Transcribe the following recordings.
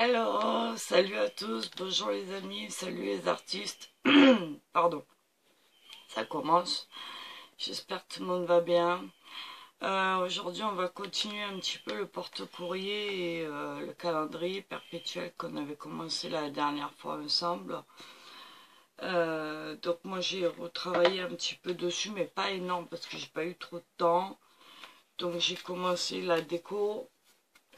Hello, salut à tous, bonjour les amis, salut les artistes. Pardon, ça commence. J'espère que tout le monde va bien. Aujourd'hui, on va continuer un petit peu le porte-courrier et le calendrier perpétuel qu'on avait commencé la dernière fois ensemble. Donc moi, j'ai retravaillé un petit peu dessus, mais pas énorme parce que j'ai pas eu trop de temps. Donc j'ai commencé la déco.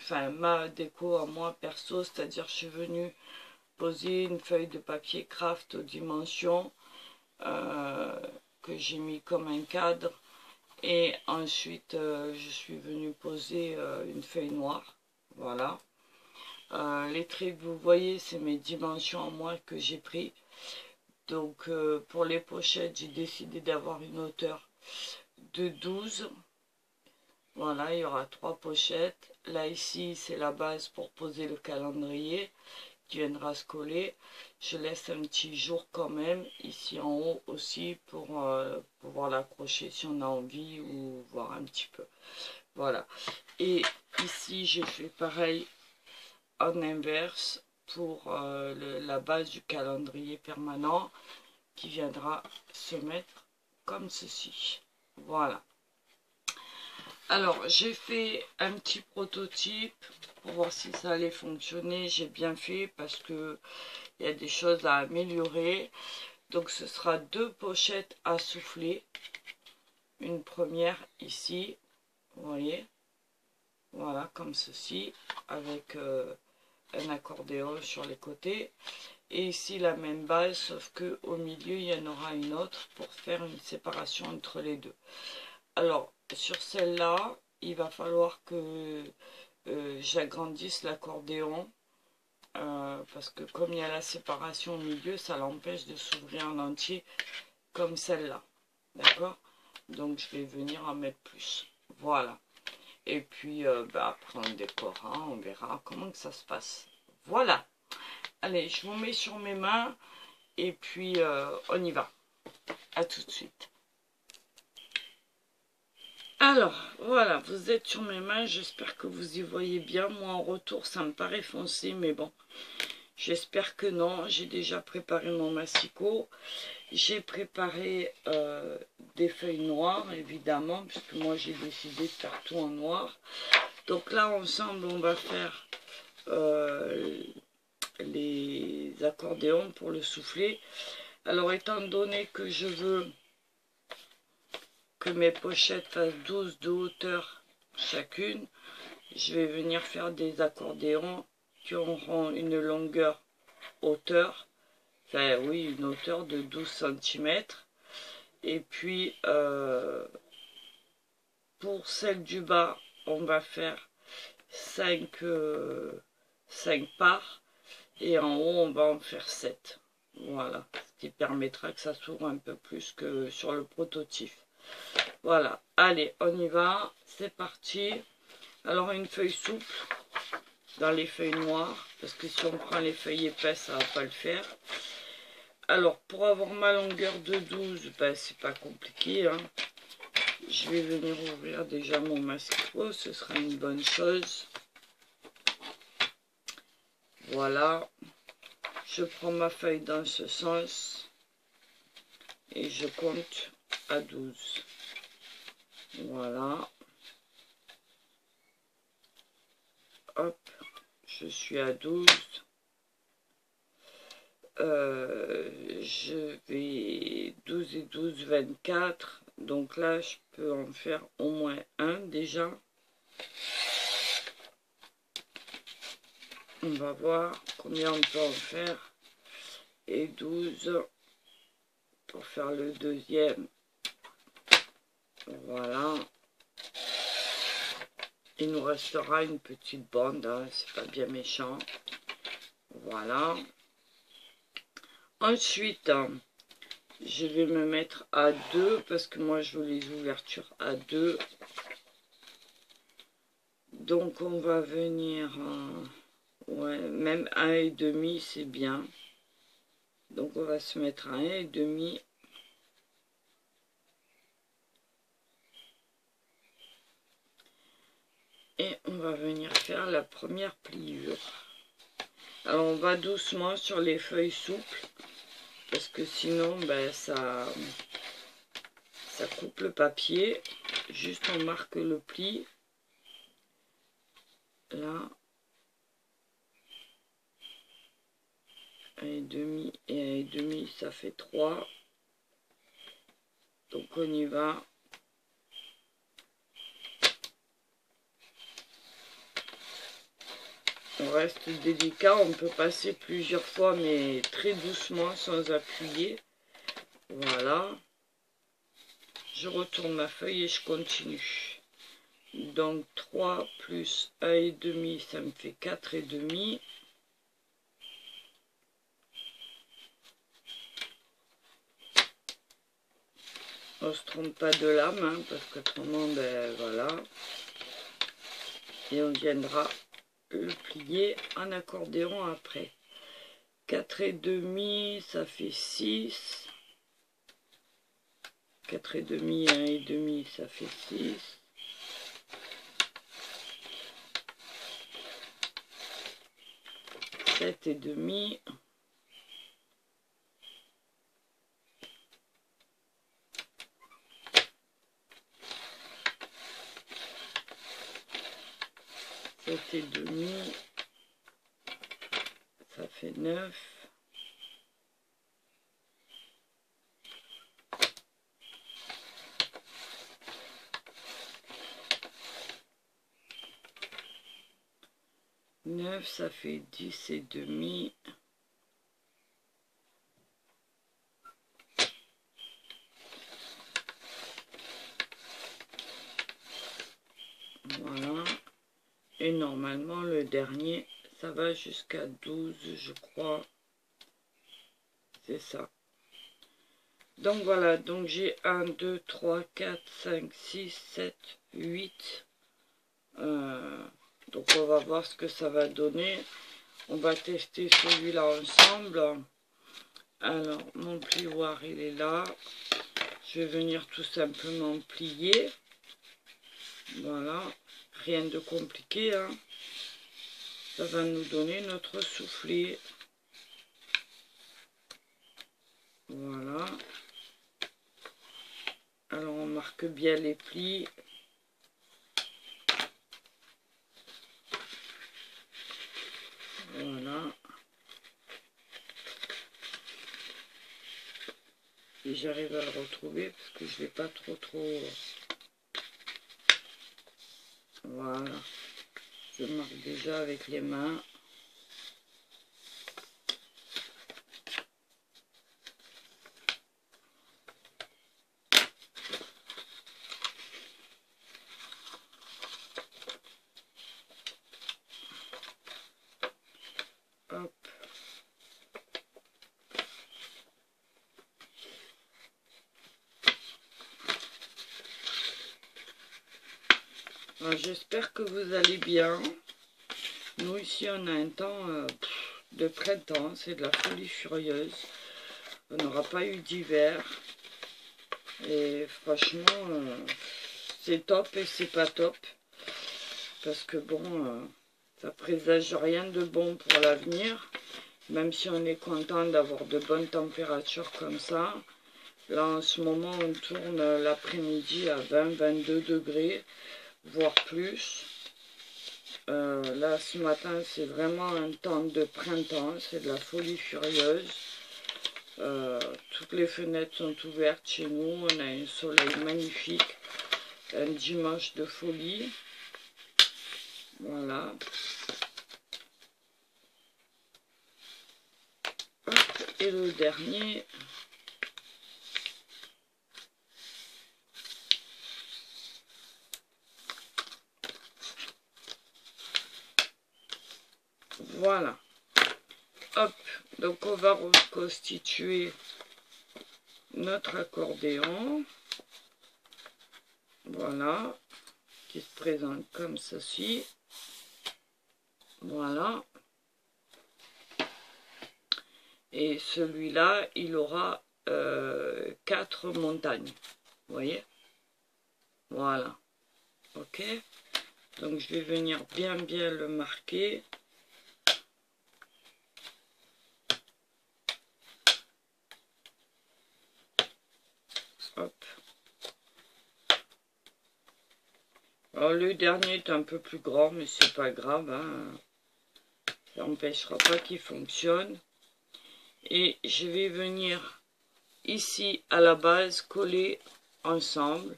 Enfin, ma déco à moi perso, c'est-à-dire je suis venue poser une feuille de papier craft aux dimensions que j'ai mis comme un cadre, et ensuite je suis venue poser une feuille noire. Voilà. Les traits que vous voyez, c'est mes dimensions à moi que j'ai pris. Donc pour les pochettes, j'ai décidé d'avoir une hauteur de 12. Voilà, il y aura 3 pochettes. Là, ici, c'est la base pour poser le calendrier qui viendra se coller. Je laisse un petit jour quand même, ici en haut aussi, pour pouvoir l'accrocher si on a envie ou voir un petit peu. Voilà. Et ici, j'ai fait pareil en inverse pour la base du calendrier permanent qui viendra se mettre comme ceci. Voilà. Alors, j'ai fait un petit prototype pour voir si ça allait fonctionner. J'ai bien fait parce que il y a des choses à améliorer. Donc, ce sera 2 pochettes à souffler. Une première ici, vous voyez. Voilà, comme ceci, avec un accordéon sur les côtés. Et ici, la même base, sauf que au milieu, il y en aura une autre pour faire une séparation entre les deux. Alors, sur celle-là, il va falloir que j'agrandisse l'accordéon parce que comme il y a la séparation au milieu, ça l'empêche de s'ouvrir en entier comme celle-là. D'accord? Donc, je vais venir en mettre plus. Voilà. Et puis, après, on décorera, on verra comment que ça se passe. Voilà. Allez, je vous mets sur mes mains et puis on y va. À tout de suite. Alors, voilà, vous êtes sur mes mains, j'espère que vous y voyez bien. Moi, en retour, ça me paraît foncé, mais bon, j'espère que non. J'ai déjà préparé mon massicot. J'ai préparé des feuilles noires, évidemment, puisque moi, j'ai décidé de faire tout en noir. Donc là, ensemble, on va faire les accordéons pour le souffler. Alors, étant donné que je veux que mes pochettes fassent 12 de hauteur chacune, je vais venir faire des accordéons qui auront une longueur hauteur, enfin oui, une hauteur de 12 cm. Et puis pour celle du bas, on va faire 5 parts, et en haut on va en faire 7. Voilà, ce qui permettra que ça s'ouvre un peu plus que sur le prototype. Voilà, allez, on y va, c'est parti. Alors une feuille souple dans les feuilles noires, parce que si on prend les feuilles épaisses, ça va pas le faire. Alors pour avoir ma longueur de 12, ben, c'est pas compliqué, hein. Je vais venir ouvrir déjà mon massicot, ce sera une bonne chose. Voilà, je prends ma feuille dans ce sens et je compte à 12. Voilà. Hop, je suis à 12. Je vais 12 et 12, 24. Donc là, je peux en faire au moins un déjà. On va voir combien on peut en faire. Et 12 pour faire le deuxième. Voilà. Il nous restera une petite bande, hein, c'est pas bien méchant. Voilà. Ensuite, je vais me mettre à 2 parce que moi je veux les ouvertures à 2. Donc on va venir, ouais, même 1,5 c'est bien. Donc on va se mettre à 1,5. Et on va venir faire la première pliure. Alors on va doucement sur les feuilles souples, parce que sinon ben, ça coupe le papier. Juste on marque le pli. Là. 1,5 et 1,5 ça fait 3. Donc on y va. On reste délicat, on peut passer plusieurs fois mais très doucement sans appuyer. Voilà. Je retourne ma feuille et je continue. Donc 3 plus 1,5 ça me fait 4,5. On se trompe pas de lame hein, parce qu'autrement ben voilà. Et on viendra le plier en accordéon après. 4,5 ça fait 6. 4,5 1,5 ça fait 6. 7,5. 7,5. Ça fait 9. 9 ça fait 10,5. Voilà. Et normalement le dernier ça va jusqu'à 12 je crois. C'est ça. Donc voilà, donc j'ai 1, 2, 3, 4, 5, 6, 7, 8. Donc on va voir ce que ça va donner. On va tester celui-là ensemble. Alors mon plioir il est là. Je vais venir tout simplement plier. Voilà. Rien de compliqué. Hein. Ça va nous donner notre soufflet. Voilà. Alors on marque bien les plis. Voilà. Et j'arrive à le retrouver parce que je ne l'ai pas trop... Voilà. Je marque déjà avec les mains. Hop. J'espère que vous allez bien. Nous ici on a un temps de printemps, c'est de la folie furieuse. On n'aura pas eu d'hiver. Et franchement, c'est top et c'est pas top. Parce que bon, ça présage rien de bon pour l'avenir. Même si on est content d'avoir de bonnes températures comme ça. Là en ce moment on tourne l'après-midi à 20-22 degrés, voire plus. Là ce matin c'est vraiment un temps de printemps, c'est de la folie furieuse. Toutes les fenêtres sont ouvertes chez nous, on a un soleil magnifique, un dimanche de folie. Voilà. Hop, et le dernier. Voilà. Hop, donc on va reconstituer notre accordéon. Voilà. Qui se présente comme ceci. Voilà. Et celui-là, il aura 4 montagnes. Vous voyez? Voilà. Ok. Donc je vais venir bien le marquer. Alors le dernier est un peu plus grand, mais c'est pas grave, hein. Ça n'empêchera pas qu'il fonctionne. Et je vais venir ici à la base coller ensemble,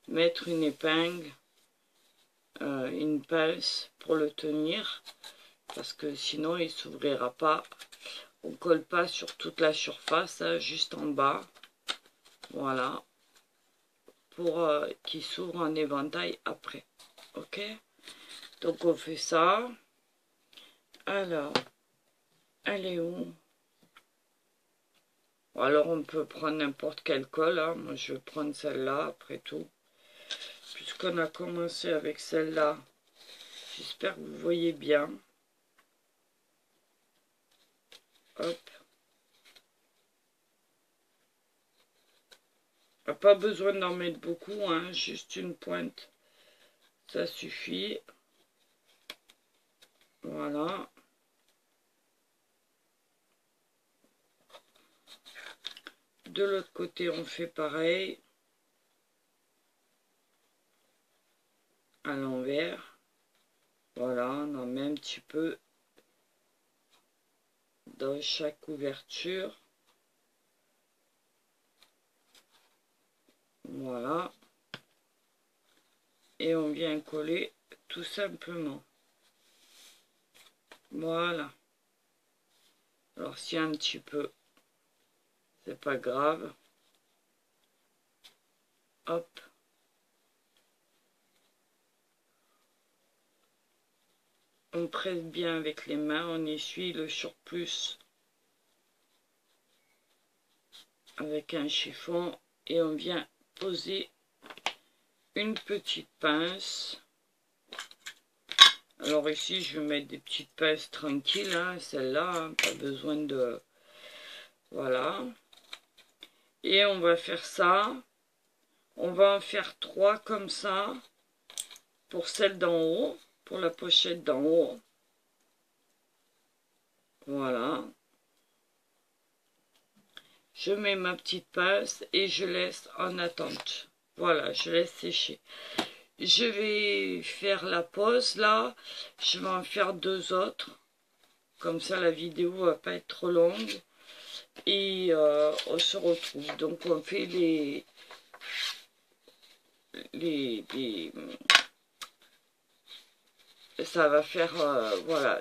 mettre une épingle, une pince pour le tenir, parce que sinon il s'ouvrira pas. On colle pas sur toute la surface, hein, juste en bas, voilà, pour qu'il s'ouvre en éventail après. Ok, donc on fait ça. Alors, elle est où? Alors on peut prendre n'importe quelle colle, hein. Moi je vais prendre celle-là après tout, puisqu'on a commencé avec celle-là. J'espère que vous voyez bien. Hop. Pas besoin d'en mettre beaucoup, hein, juste une pointe, ça suffit. Voilà. De l'autre côté, on fait pareil. À l'envers. Voilà, on en met un petit peu dans chaque ouverture. Voilà. Et on vient coller tout simplement. Voilà. Alors s'il y a un petit peu, c'est pas grave. Hop. On presse bien avec les mains, on essuie le surplus avec un chiffon et on vient poser une petite pince. Alors ici je vais mettre des petites pinces tranquilles, hein, celle-là, hein, pas besoin de... Voilà. Et on va faire ça. On va en faire 3 comme ça pour celle d'en haut, pour la pochette d'en haut. Voilà. Je mets ma petite pince et je laisse en attente. Voilà, je laisse sécher. Je vais faire la pause là. Je vais en faire 2 autres. Comme ça, la vidéo va pas être trop longue. Et on se retrouve. Donc, on fait les ça va faire, voilà,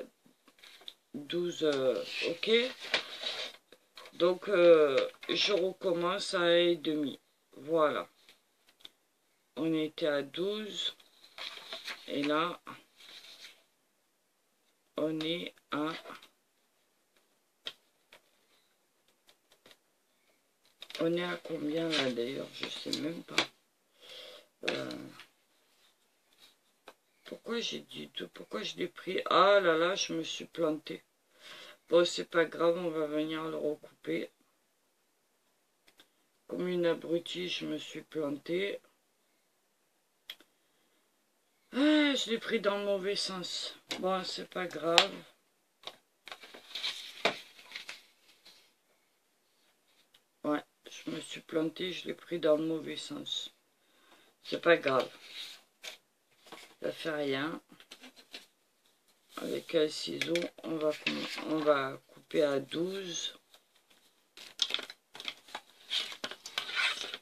12, ok. Donc, je recommence à 1,5. Voilà. On était à 12. Et là, on est à... On est à combien là d'ailleurs? Je sais même pas. Pourquoi j'ai dit tout? Pourquoi je l'ai pris? Ah là là, je me suis plantée. Bon, c'est pas grave, on va venir le recouper. Comme une abrutie, je me suis plantée. Ah, je l'ai pris dans le mauvais sens. Bon, c'est pas grave. Ouais, je me suis plantée, je l'ai pris dans le mauvais sens. C'est pas grave. Ça fait rien. Avec un ciseau, on va couper à 12.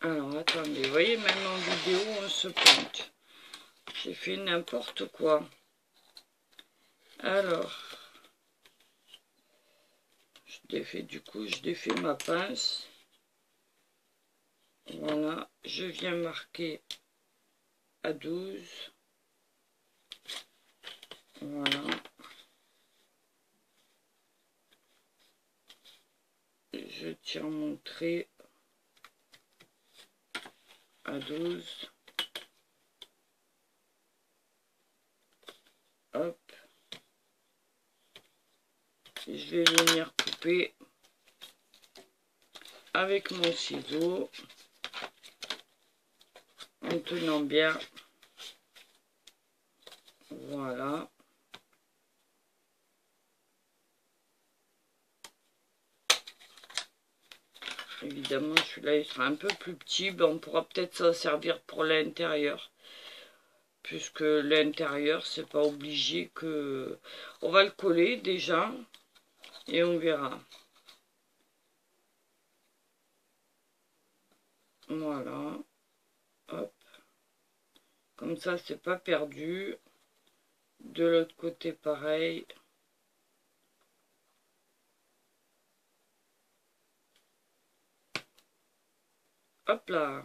Alors, attendez, vous voyez, même en vidéo, on se plante. J'ai fait n'importe quoi. Alors, je défais ma pince. Voilà, je viens marquer à 12. Voilà. Je tire mon trait à 12. Hop. Et je vais venir couper avec mon ciseau en tenant bien. Voilà. Évidemment, celui-là, il sera un peu plus petit. Ben, on pourra peut-être s'en servir pour l'intérieur. puisque l'intérieur, c'est pas obligé que... On va le coller déjà, et on verra. Voilà. Hop. Comme ça, c'est pas perdu. De l'autre côté, pareil. Hop là.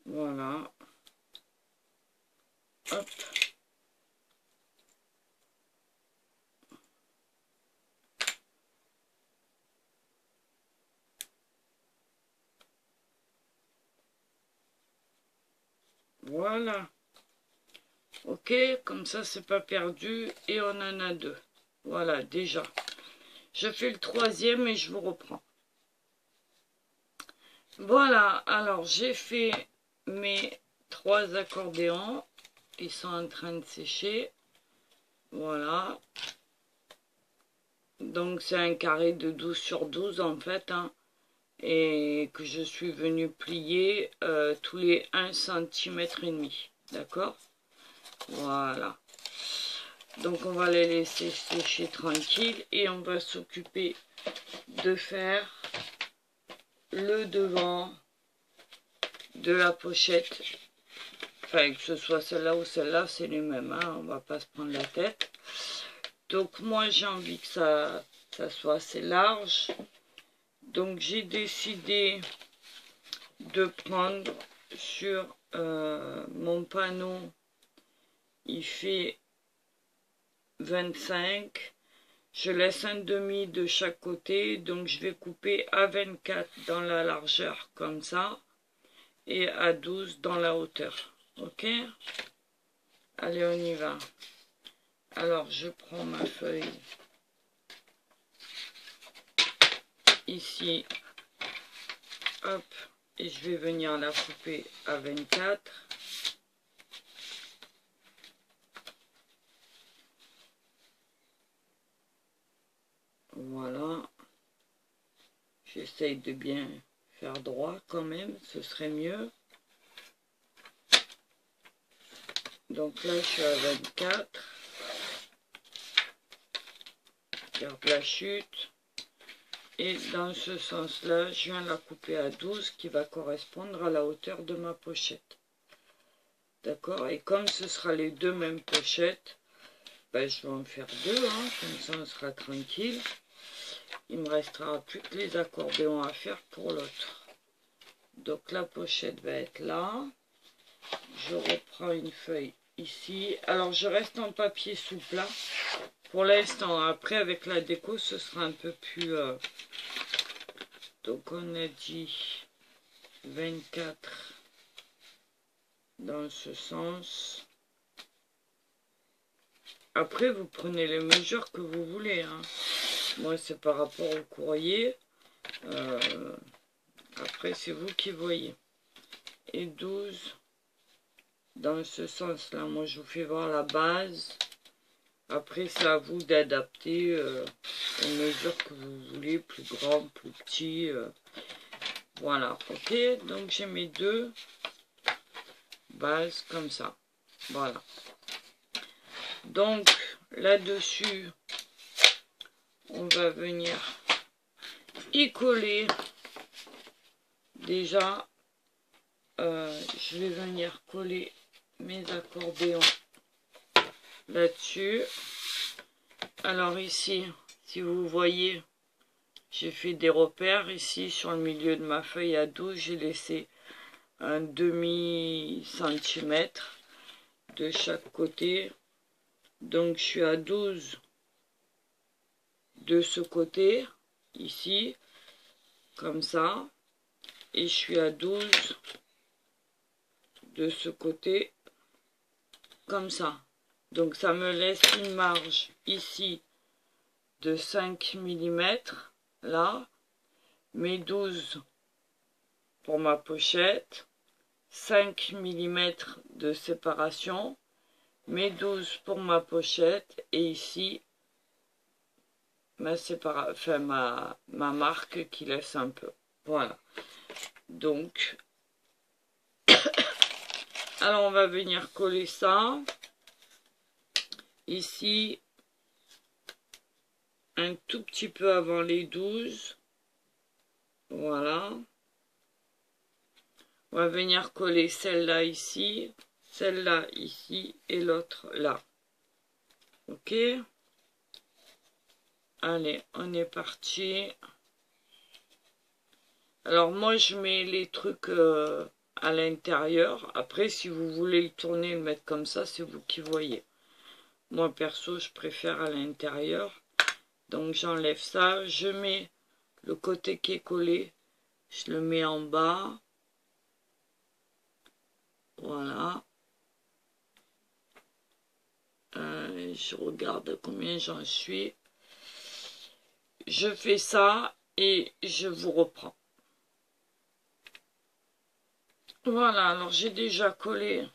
Voilà. Hop. Voilà. Ok, comme ça, c'est pas perdu. Et on en a deux. Voilà, déjà. Je fais le troisième et je vous reprends. Voilà, alors j'ai fait mes 3 accordéons. Ils sont en train de sécher. Voilà. Donc c'est un carré de 12 sur 12 en fait. Hein, et que je suis venue plier tous les 1,5 cm. D'accord? Voilà. Donc on va les laisser sécher tranquille. Et on va s'occuper de faire le devant de la pochette. Enfin, que ce soit celle-là ou celle-là, c'est les mêmes. Hein, on va pas se prendre la tête. Donc moi j'ai envie que ça soit assez large. Donc j'ai décidé de prendre sur mon panneau, il fait 25. Je laisse un demi de chaque côté. Donc je vais couper à 24 dans la largeur comme ça. Et à 12 dans la hauteur. Ok? Allez, on y va. Alors je prends ma feuille. Ici, hop, et je vais venir la couper à 24. Voilà. J'essaye de bien faire droit quand même, ce serait mieux. Donc là, je suis à 24. Je garde la chute. Et dans ce sens-là, je viens la couper à 12 qui va correspondre à la hauteur de ma pochette. D'accord? Et comme ce sera les deux mêmes pochettes, ben, je vais en faire deux, hein, comme ça on sera tranquille. Il me restera plus que les accordéons à faire pour l'autre. Donc la pochette va être là. Je reprends une feuille ici. Alors je reste en papier souple là. Pour l'instant, après avec la déco, ce sera un peu plus... Donc on a dit 24 dans ce sens. Après, vous prenez les mesures que vous voulez. Hein. Moi, c'est par rapport au courrier. Après, c'est vous qui voyez. Et 12 dans ce sens-là. Moi, je vous fais voir la base. Après, c'est à vous d'adapter aux mesures que vous voulez, plus grand, plus petit. Voilà, ok. Donc, j'ai mes deux bases comme ça. Voilà. Donc, là-dessus, on va venir y coller. Déjà, je vais venir coller mes accordéons là-dessus. Alors ici, si vous voyez, j'ai fait des repères ici sur le milieu de ma feuille à 12. J'ai laissé un demi-centimètre de chaque côté. Donc je suis à 12 de ce côté, ici, comme ça. Et je suis à 12 de ce côté, comme ça. Donc ça me laisse une marge ici de 5 mm, là. Mes 12 pour ma pochette, 5 mm de séparation, mes 12 pour ma pochette, et ici ma marque qui laisse un peu. Voilà. Donc, Alors on va venir coller ça. Ici. Un tout petit peu avant les 12. Voilà. On va venir coller celle-là ici, celle-là ici et l'autre là. Ok. Allez, on est parti. Alors moi je mets les trucs à l'intérieur. Après si vous voulez le tourner et le mettre comme ça, c'est vous qui voyez. Moi perso je préfère à l'intérieur. Donc j'enlève ça. Je mets le côté qui est collé. Je le mets en bas. Voilà. Je regarde combien j'en suis. Je fais ça et je vous reprends. Voilà, alors j'ai déjà collé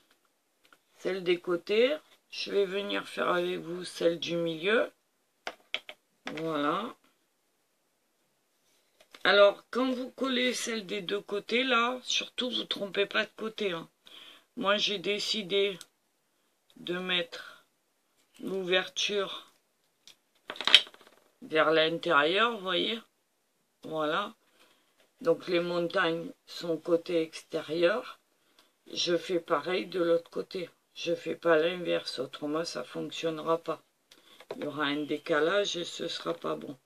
celle des côtés. Je vais venir faire avec vous celle du milieu. Voilà. Alors, quand vous collez celle des deux côtés, là, surtout, vous ne trompez pas de côté. Hein. Moi, j'ai décidé de mettre l'ouverture vers l'intérieur, vous voyez. Voilà. Donc, les montagnes sont côté extérieur. Je fais pareil de l'autre côté. Je ne fais pas l'inverse, autrement, ça ne fonctionnera pas. Il y aura un décalage et ce ne sera pas bon.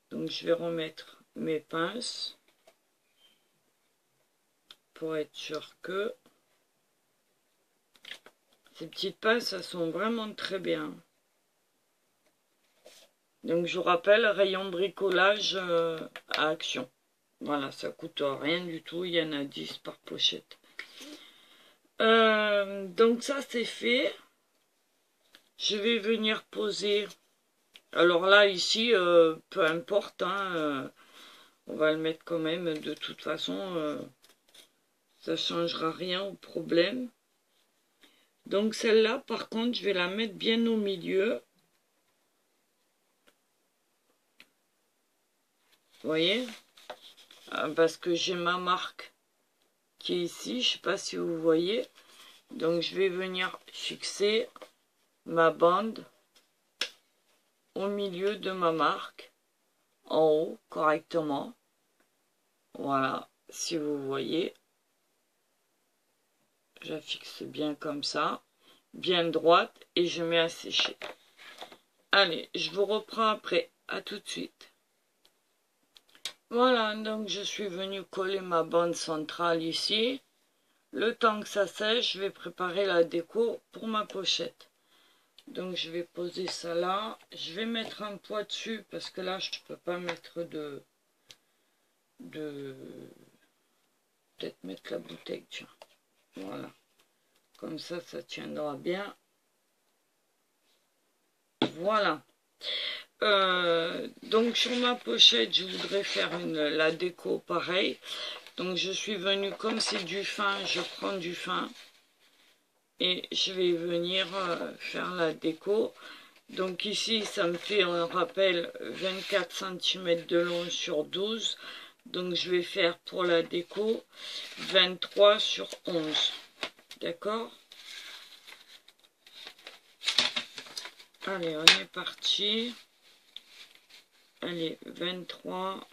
Donc, je vais remettre mes pinces pour être sûr que ces petites pinces, elles sont vraiment très bien. Donc je vous rappelle, rayon bricolage à Action. Voilà, ça coûte rien du tout, il y en a 10 par pochette. Donc ça c'est fait. Je vais venir poser. Alors là ici, peu importe, hein, on va le mettre quand même. De toute façon, ça ne changera rien au problème. Donc celle-là, par contre, je vais la mettre bien au milieu. Vous voyez? Parce que j'ai ma marque qui est ici. Je ne sais pas si vous voyez. Donc je vais venir fixer ma bande au milieu de ma marque. En haut, correctement. Voilà. Si vous voyez. Je la fixe bien comme ça. Bien droite. Et je mets à sécher. Allez, je vous reprends après. À tout de suite. Voilà, donc je suis venue coller ma bande centrale ici. Le temps que ça sèche, je vais préparer la déco pour ma pochette. Donc je vais poser ça là. Je vais mettre un poids dessus parce que là, je ne peux pas mettre de... Peut-être mettre la bouteille, tiens. Voilà. Comme ça tiendra bien. Voilà. Donc sur ma pochette, je voudrais faire la déco pareil. Donc je suis venue, comme c'est du fin, je prends du fin. Et je vais venir faire la déco. Donc ici, ça me fait, on rappelle, 24 cm de long sur 12. Donc je vais faire pour la déco 23 sur 11. D'accord? Allez, on est parti. Allez, 23.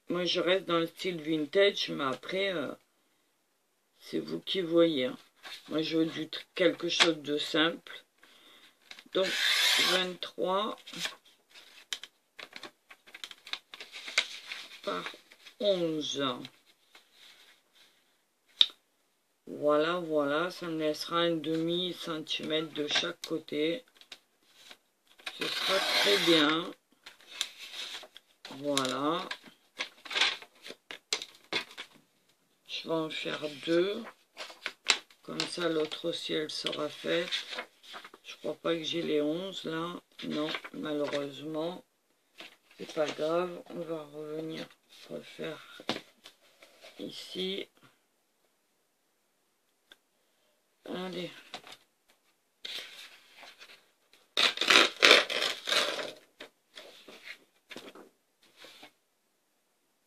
Moi, je reste dans le style vintage, mais après, c'est vous qui voyez. Hein. Moi, je veux quelque chose de simple. Donc, 23 par 11. Voilà, voilà, ça me laissera un demi-centimètre de chaque côté. Ce sera très bien. Voilà. Je vais en faire 2. Comme ça, l'autre aussi, elle sera faite. Je crois pas que j'ai les 11 là. Non, malheureusement. C'est pas grave. On va revenir refaire ici. Allez.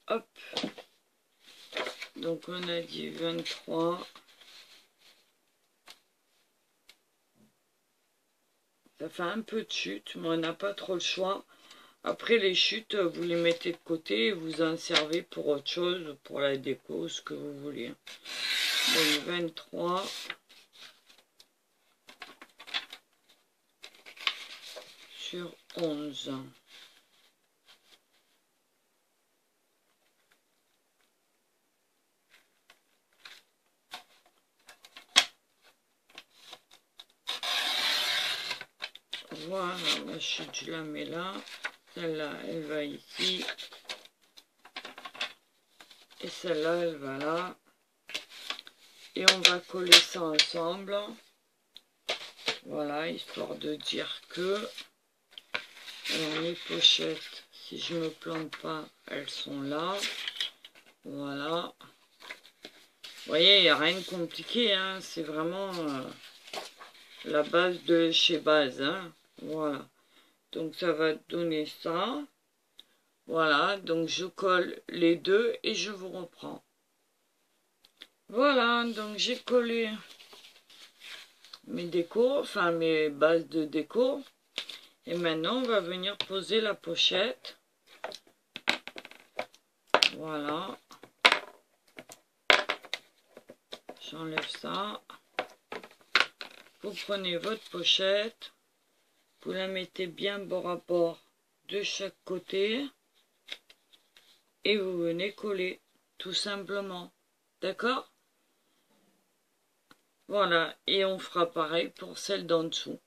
Hop. Donc on a dit 23. Ça fait un peu de chute, mais on n'a pas trop le choix. Après les chutes, vous les mettez de côté et vous en servez pour autre chose, pour la déco, ce que vous voulez. Donc 23. Sur 11. Voilà, la chute, je la mets là. Celle-là, elle va ici. Et celle-là, elle va là. Et on va coller ça ensemble. Voilà, histoire de dire que... Alors, les pochettes, si je me plante pas, elles sont là. Voilà. Vous voyez, il n'y a rien de compliqué, hein. C'est vraiment la base de chez base, hein. Voilà. Donc ça va donner ça. Voilà, donc je colle les deux et je vous reprends. Voilà, donc j'ai collé mes décos, enfin mes bases de déco. Et maintenant on va venir poser la pochette. Voilà. J'enlève ça. Vous prenez votre pochette. Vous la mettez bien bord à bord de chaque côté. Et vous venez coller, tout simplement. D'accord? Voilà, et on fera pareil pour celle d'en dessous.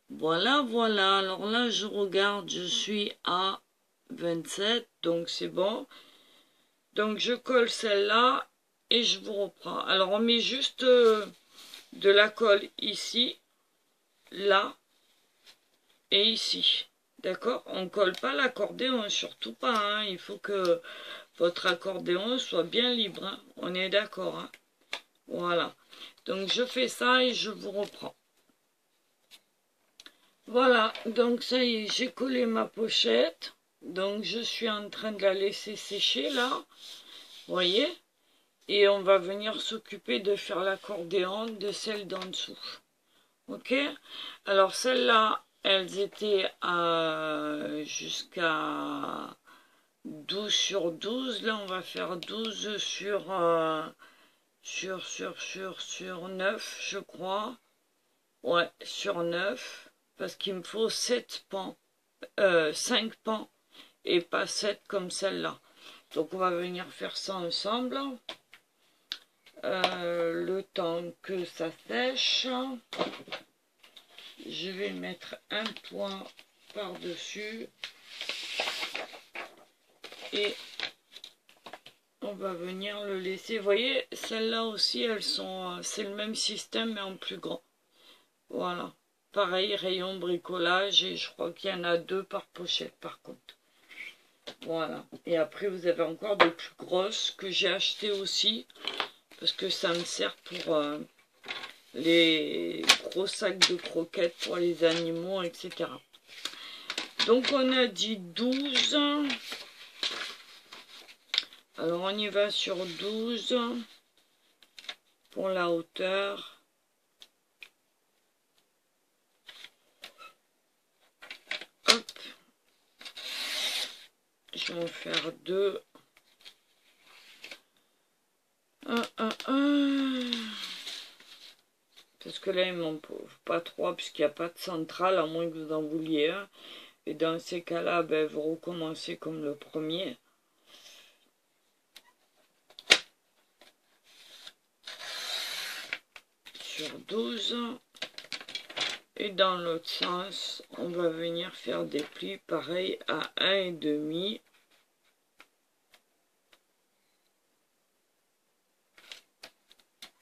Voilà, voilà. Alors là, je regarde, je suis à 27, donc c'est bon. Donc je colle celle-là et je vous reprends. Alors on met juste de la colle ici, là et ici. D'accord? On ne colle pas l'accordéon, surtout pas. Hein. Il faut que votre accordéon soit bien libre. Hein. On est d'accord. Hein. Voilà. Donc je fais ça et je vous reprends. Voilà. Donc ça y est, j'ai collé ma pochette. Donc je suis en train de la laisser sécher là. Vous voyez? Et on va venir s'occuper de faire l'accordéon de celle d'en dessous. Ok? Alors celles-là, elles étaient jusqu'à 12 sur 12. Là, on va faire 12 sur 9, je crois. Ouais, sur 9. Parce qu'il me faut 7 pans. 5 pans. Et pas 7 comme celle-là. Donc, on va venir faire ça ensemble. Le temps que ça sèche. Je vais mettre un point par-dessus. Et on va venir le laisser. Vous voyez, celles-là aussi, elles sont... c'est le même système, mais en plus grand. Voilà. Pareil, rayon bricolage. Et je crois qu'il y en a 2 par pochette, par contre. Voilà. Et après, vous avez encore des plus grosses que j'ai achetées aussi. Parce que ça me sert pour les gros sacs de croquettes pour les animaux, etc. Donc, on a dit 12. Alors, on y va sur 12 pour la hauteur. Hop. Je vais en faire 2. Parce que là, il m'en faut pas 3 puisqu'il n'y a pas de centrale, à moins que vous en vouliez un. Et dans ces cas-là, ben, vous recommencez comme le premier. Sur 12. Et dans l'autre sens, on va venir faire des plis pareils à 1,5.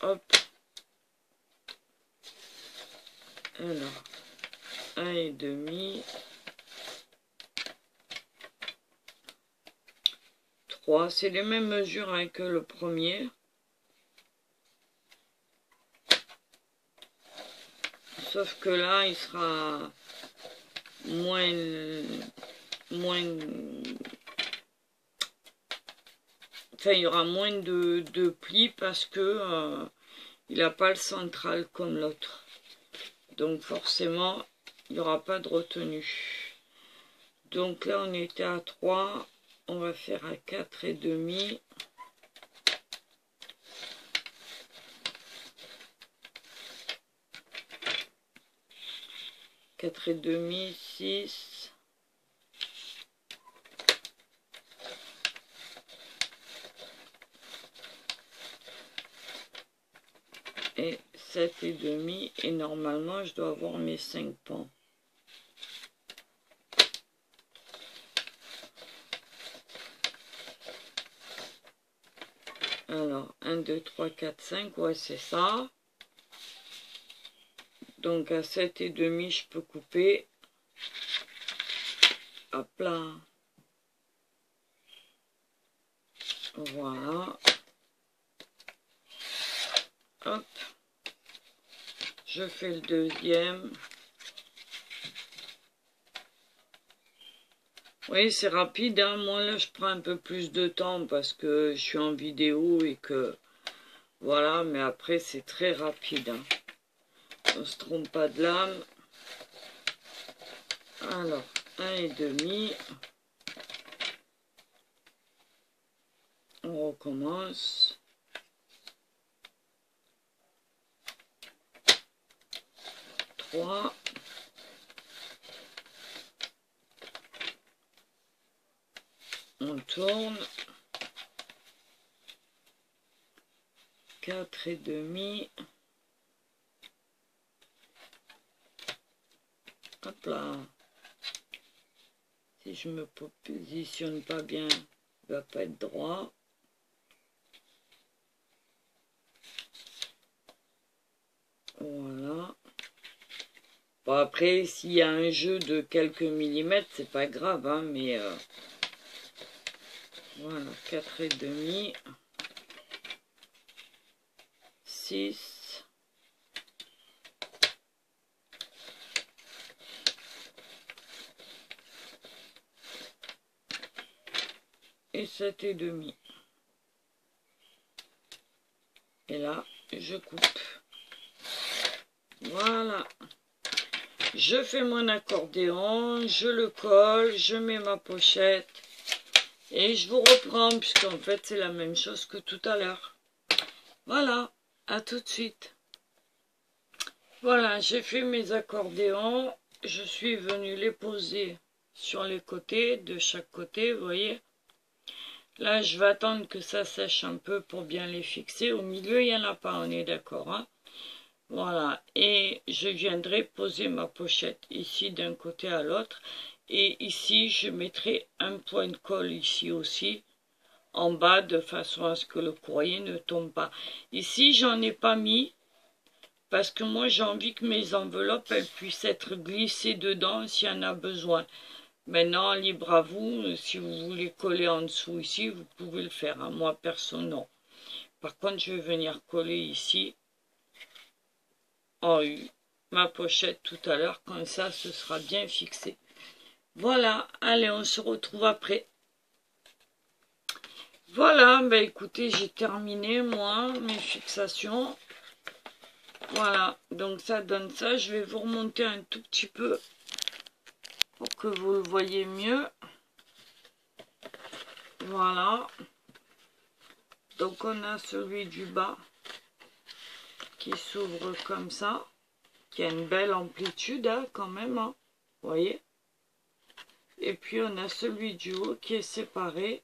Hop. Alors, 1,5. 3. C'est les mêmes mesures hein, que le premier. Sauf que là, il sera moins enfin, il y aura moins de plis parce que il n'a pas le central comme l'autre. Donc forcément, il n'y aura pas de retenue. Donc là, on était à 3. On va faire à 4,5. 4,5, 6. Et 7,5. Et normalement, je dois avoir mes 5 pans. Alors, 1, 2, 3, 4, 5. Ouais, c'est ça. Donc, à 7,5, je peux couper. Hop là. Voilà. Hop. Je fais le deuxième. Oui, c'est rapide, hein. Moi, là, je prends un peu plus de temps parce que je suis en vidéo et que... Voilà, mais après, c'est très rapide, hein. On se trompe pas de lame. Alors, 1,5. On recommence. On tourne. 4,5. Hop là. Si je me positionne pas bien, il va pas être droit. Voilà. Bon, après, s'il y a un jeu de quelques millimètres, c'est pas grave, hein, mais voilà, 4,5, 6, et 7,5. Et là, je coupe. Voilà. Je fais mon accordéon, je le colle, je mets ma pochette et je vous reprends puisqu'en fait c'est la même chose que tout à l'heure. Voilà, à tout de suite. Voilà, j'ai fait mes accordéons, je suis venue les poser sur les côtés, de chaque côté, vous voyez. Là, je vais attendre que ça sèche un peu pour bien les fixer. Au milieu, il n'y en a pas, on est d'accord, hein. Voilà, et je viendrai poser ma pochette ici d'un côté à l'autre. Et ici, je mettrai un point de colle ici aussi, en bas, de façon à ce que le courrier ne tombe pas. Ici, j'en ai pas mis, parce que moi, j'ai envie que mes enveloppes, elles puissent être glissées dedans s'il y en a besoin. Maintenant, libre à vous, si vous voulez coller en dessous ici, vous pouvez le faire. Hein. Moi, perso, non. Par contre, je vais venir coller ici, en U, ma pochette tout à l'heure, comme ça ce sera bien fixé. Voilà, allez, on se retrouve après. Voilà, ben écoutez, j'ai terminé moi mes fixations. Voilà, donc ça donne ça. Je vais vous remonter un tout petit peu pour que vous le voyez mieux. Voilà, donc on a celui du bas qui s'ouvre comme ça, qui a une belle amplitude hein, quand même, hein, vous voyez. Et puis on a celui du haut qui est séparé.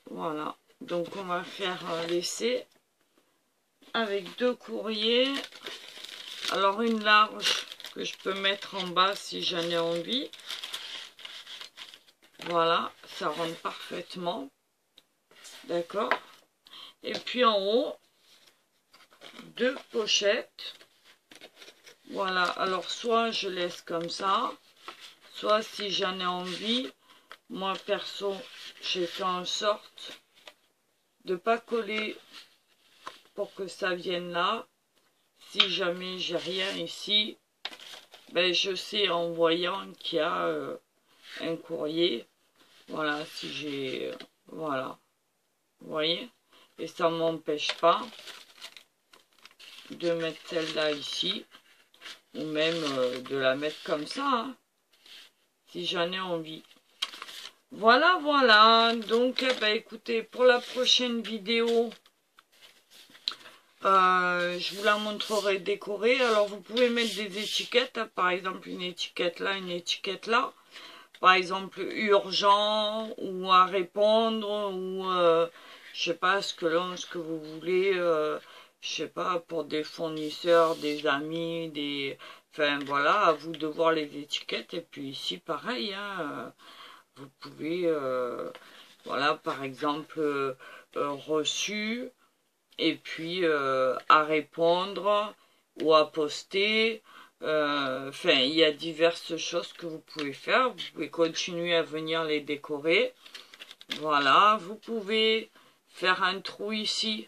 Voilà, donc on va faire l'essai avec 2 courriers. Alors une large que je peux mettre en bas si j'en ai envie. Voilà, ça rentre parfaitement. D'accord. Et puis en haut, 2 pochettes. Voilà, alors soit je laisse comme ça, soit si j'en ai envie, moi perso, j'ai fait en sorte de pas coller pour que ça vienne là. Si jamais j'ai rien ici, ben je sais en voyant qu'il y a un courrier. Voilà, si j'ai... voilà. Vous voyez? Et ça ne m'empêche pas de mettre celle-là ici. Ou même de la mettre comme ça. Hein, si j'en ai envie. Voilà, voilà. Donc, bah, écoutez, pour la prochaine vidéo, je vous la montrerai décorée. Alors, vous pouvez mettre des étiquettes. Hein, par exemple, une étiquette là, une étiquette là. Par exemple, urgent ou à répondre ou je sais pas ce que vous voulez. Je sais pas, pour des fournisseurs, des amis, des... Enfin, voilà, à vous de voir les étiquettes. Et puis ici, pareil, hein, vous pouvez, voilà, par exemple, reçu, et puis à répondre ou à poster. Enfin, il y a diverses choses que vous pouvez faire. Vous pouvez continuer à venir les décorer. Voilà, vous pouvez faire un trou ici,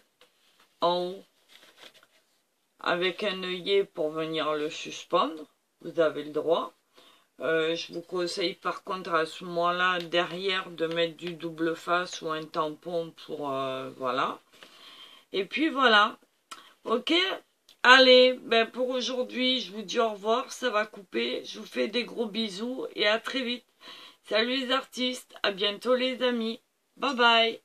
en haut, avec un œillet pour venir le suspendre. Vous avez le droit. Je vous conseille par contre à ce moment-là, derrière, de mettre du double face ou un tampon pour... voilà. Et puis voilà. Ok, allez, ben pour aujourd'hui, je vous dis au revoir, ça va couper. Je vous fais des gros bisous et à très vite. Salut les artistes, à bientôt les amis. Bye bye.